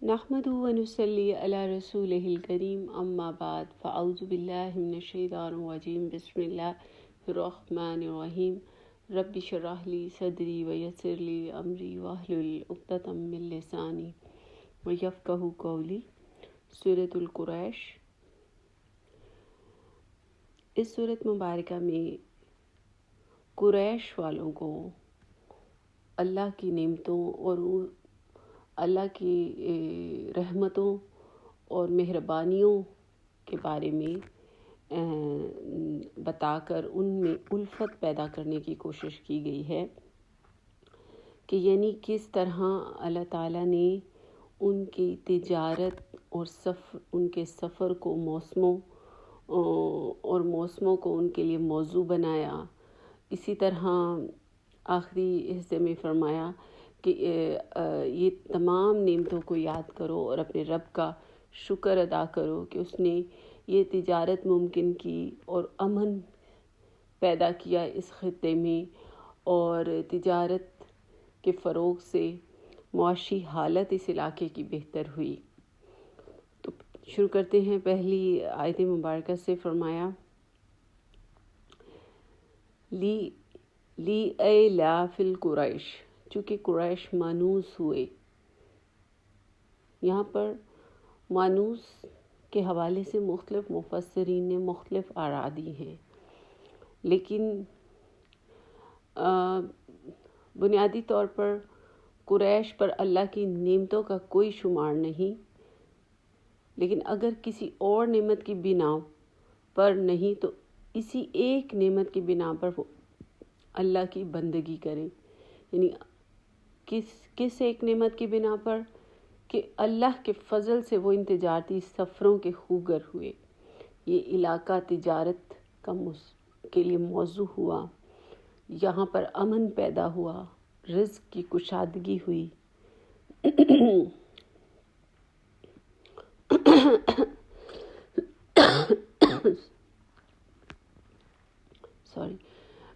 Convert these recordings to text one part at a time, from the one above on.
نحمدہ و نصلی علی رسولہ الکریم اما بعد فاعوذ باللہ من الشیطان الرجیم بسم اللہ الرحمن الرحیم رب اشرح لی صدری ویسر لی امری واحلل عقدۃ من لسانی ویفقہوا قولی۔ سورۃ القریش۔ اس سورۃ مبارکہ میں قریش والوں کو اللہ کی نعمتوں اور اللہ کی رحمتوں اور مہربانیوں کے بارے میں بتا کر ان میں الفت پیدا کرنے کی کوشش کی گئی ہے کہ یعنی کس طرح اللہ تعالیٰ نے ان کی تجارت اور ان کے سفر کو موسموں کو ان کے لیے موضوع بنایا۔ اسی طرح آخری حصے میں فرمایا کہ یہ تمام نعمتوں کو یاد کرو اور اپنے رب کا شکر ادا کرو کہ اس نے یہ تجارت ممکن کی اور امن پیدا کیا اس خطے میں، اور تجارت کے فروغ سے معاشی حالت اس علاقے کی بہتر ہوئی۔ تو شروع کرتے ہیں پہلی آیت مبارکہ سے۔ فرمایا لی اے لا فی القریش، چونکہ قریش مانوس ہوئے۔ یہاں پر مانوس کے حوالے سے مختلف مفسرین نے مختلف آراء دی ہیں، لیکن بنیادی طور پر قریش پر اللہ کی نعمتوں کا کوئی شمار نہیں، لیکن اگر کسی اور نعمت کی بنا پر نہیں تو اسی ایک نعمت کی بنا پر وہ اللہ کی بندگی کریں۔ یعنی کس ایک نعمت کی بنا پر؟ کہ اللہ کے فضل سے وہ ان تجارتی سفروں کے خوگر ہوئے، یہ علاقہ تجارت کے لیے موضوع ہوا، یہاں پر امن پیدا ہوا، رزق کی کشادگی ہوئی۔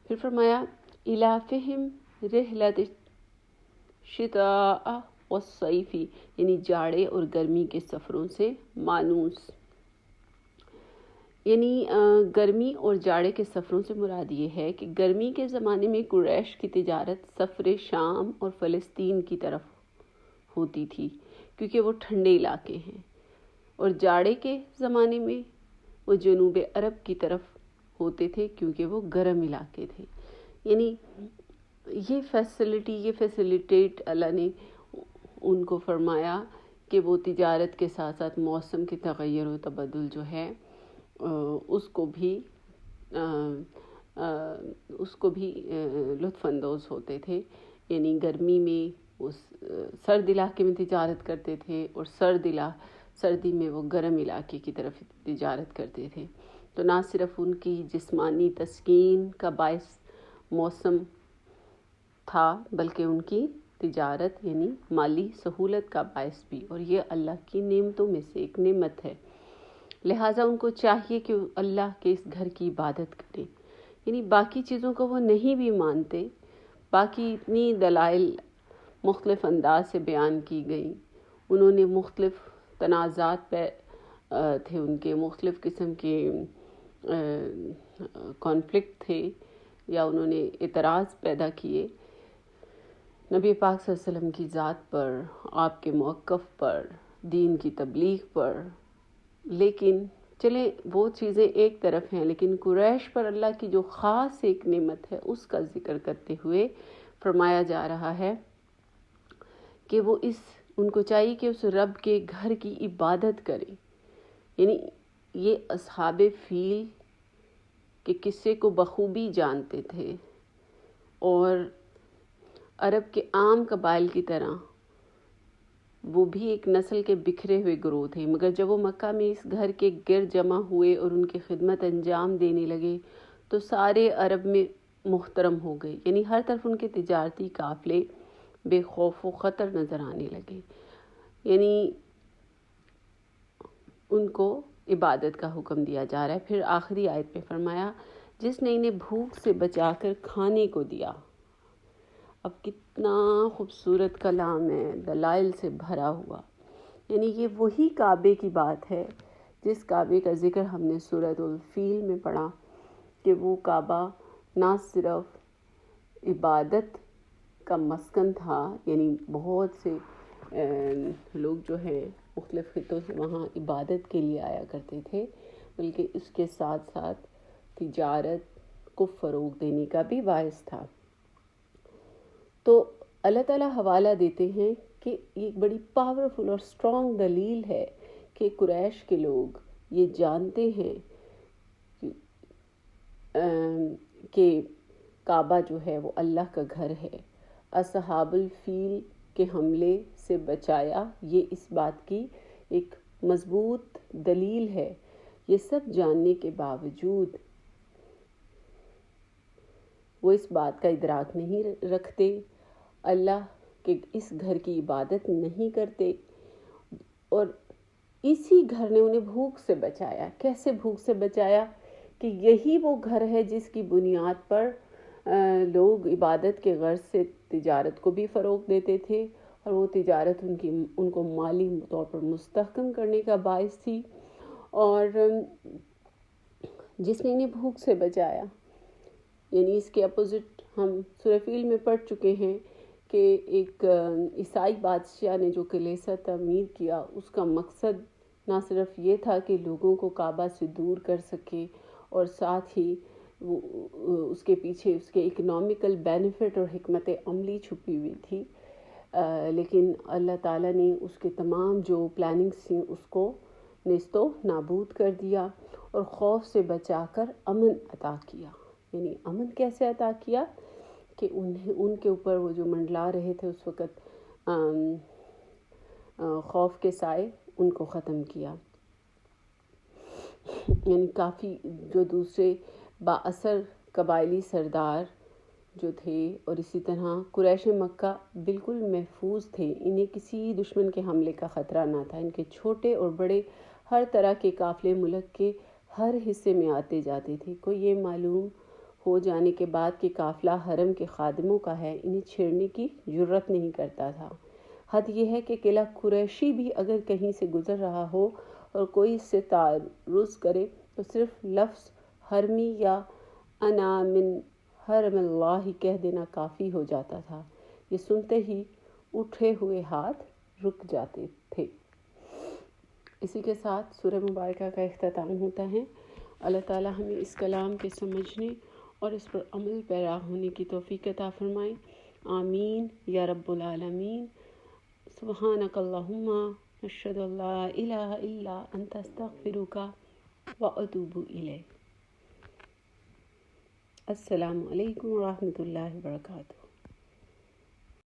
پھر فرمایا الی فہم رحلۃ الشتاء والصیف، یعنی جاڑے اور گرمی کے سفروں سے مانوس، یعنی گرمی اور جاڑے کے سفروں سے مراد یہ ہے کہ گرمی کے زمانے میں قریش کی تجارت سفر شام اور فلسطین کی طرف ہوتی تھی کیونکہ وہ ٹھنڈے علاقے ہیں، اور جاڑے کے زمانے میں وہ جنوب عرب کی طرف ہوتے تھے کیونکہ وہ گرم علاقے تھے۔ یعنی یہ فیسیلیٹیٹ اللہ نے ان کو فرمایا کہ وہ تجارت کے ساتھ ساتھ موسم کے تغیر و تبدل جو ہے اس کو بھی لطف اندوز ہوتے تھے۔ یعنی گرمی میں اس سرد علاقے میں تجارت کرتے تھے اور سردی میں وہ گرم علاقے کی طرف تجارت کرتے تھے۔ تو نہ صرف ان کی جسمانی تسکین کا باعث موسم تھا بلکہ ان کی تجارت یعنی مالی سہولت کا باعث بھی، اور یہ اللہ کی نعمتوں میں سے ایک نعمت ہے۔ لہٰذا ان کو چاہیے کہ اللہ کے اس گھر کی عبادت کریں۔ یعنی باقی چیزوں کو وہ نہیں بھی مانتے، باقی اتنی دلائل مختلف انداز سے بیان کی گئیں، انہوں نے مختلف تنازعات تھے، ان کے مختلف قسم کے کانفلکٹ تھے، یا انہوں نے اعتراض پیدا کیے نبی پاک صلی اللہ علیہ وسلم کی ذات پر، آپ کے موقف پر، دین کی تبلیغ پر۔ لیکن چلیں وہ چیزیں ایک طرف ہیں، لیکن قریش پر اللہ کی جو خاص ایک نعمت ہے اس کا ذکر کرتے ہوئے فرمایا جا رہا ہے کہ وہ ان کو چاہیے کہ اس رب کے گھر کی عبادت کریں۔ یعنی یہ اصحاب فیل کے قصے کو بخوبی جانتے تھے، اور عرب کے عام قبائل کی طرح وہ بھی ایک نسل کے بکھرے ہوئے گروہ تھے، مگر جب وہ مکہ میں اس گھر کے گرد جمع ہوئے اور ان کی خدمت انجام دینے لگے تو سارے عرب میں محترم ہو گئے۔ یعنی ہر طرف ان کے تجارتی قافلے بے خوف و خطر نظر آنے لگے۔ یعنی ان کو عبادت کا حکم دیا جا رہا ہے۔ پھر آخری آیت میں فرمایا جس نے انہیں بھوک سے بچا کر کھانے کو دیا۔ اب کتنا خوبصورت کلام ہے، دلائل سے بھرا ہوا یعنی یہ وہی کعبے کی بات ہے جس کعبے کا ذکر ہم نے سورۃ الفیل میں پڑھا کہ وہ کعبہ نہ صرف عبادت کا مسکن تھا، یعنی بہت سے لوگ جو ہیں مختلف خطوں سے وہاں عبادت کے لیے آیا کرتے تھے، بلکہ اس کے ساتھ ساتھ تجارت کو فروغ دینے کا بھی باعث تھا۔ تو اللہ تعالیٰ حوالہ دیتے ہیں کہ یہ ایک بڑی پاورفل اور اسٹرانگ دلیل ہے کہ قریش کے لوگ یہ جانتے ہیں کہ کعبہ جو ہے وہ اللہ کا گھر ہے۔ اصحاب الفیل کے حملے سے بچایا، یہ اس بات کی ایک مضبوط دلیل ہے۔ یہ سب جاننے کے باوجود وہ اس بات کا ادراک نہیں رکھتے، اللہ کے اس گھر کی عبادت نہیں کرتے، اور اسی گھر نے انہیں بھوک سے بچایا۔ کیسے بھوک سے بچایا؟ کہ یہی وہ گھر ہے جس کی بنیاد پر لوگ عبادت کے غرض سے تجارت کو بھی فروغ دیتے تھے، اور وہ تجارت ان کو مالی طور پر مستحکم کرنے کا باعث تھی، اور جس نے انہیں بھوک سے بچایا۔ یعنی اس کے اپوزٹ ہم سورہ فیل میں پڑھ چکے ہیں کہ ایک عیسائی بادشاہ نے جو کلیسا تعمیر کیا، اس کا مقصد نہ صرف یہ تھا کہ لوگوں کو کعبہ سے دور کر سکے، اور ساتھ ہی اس کے پیچھے اس کے اکنامیکل بینیفٹ اور حکمت عملی چھپی ہوئی تھی، لیکن اللہ تعالیٰ نے اس کے تمام جو پلاننگز تھیں اس کو نیست و نابود کر دیا، اور خوف سے بچا کر امن عطا کیا۔ یعنی امن کیسے عطا کیا؟ کہ ان کے اوپر وہ جو منڈلا رہے تھے اس وقت خوف کے سائے، ان کو ختم کیا۔ یعنی کافی جو دوسرے با اثر قبائلی سردار جو تھے، اور اسی طرح قریش مکہ بالکل محفوظ تھے، انہیں کسی دشمن کے حملے کا خطرہ نہ تھا۔ ان کے چھوٹے اور بڑے ہر طرح کے قافلے ملک کے ہر حصے میں آتے جاتے تھے۔ کوئی یہ معلوم ہو جانے کے بعد کہ قافلہ حرم کے خادموں کا ہے، انہیں چھیڑنے کی جرت نہیں کرتا تھا۔ حد یہ ہے کہ قلعہ قریشی بھی اگر کہیں سے گزر رہا ہو اور کوئی اس سے تعرض کرے تو صرف لفظ حرمی یا انا من حرم اللہ کہہ دینا کافی ہو جاتا تھا۔ یہ سنتے ہی اٹھے ہوئے ہاتھ رک جاتے تھے۔ اسی کے ساتھ سورہ مبارکہ کا اختتام ہوتا ہے۔ اللہ تعالیٰ ہمیں اس کلام کے سمجھنے اور اس پر عمل پیرا ہونے کی توفیق عطا فرمائے۔ آمین یا رب العالمین۔ سبحانک اللہم اشہد ان لا الہ الا انت استغفرک واتوب الیک۔ السلام علیکم ورحمۃ اللہ وبرکاتہ۔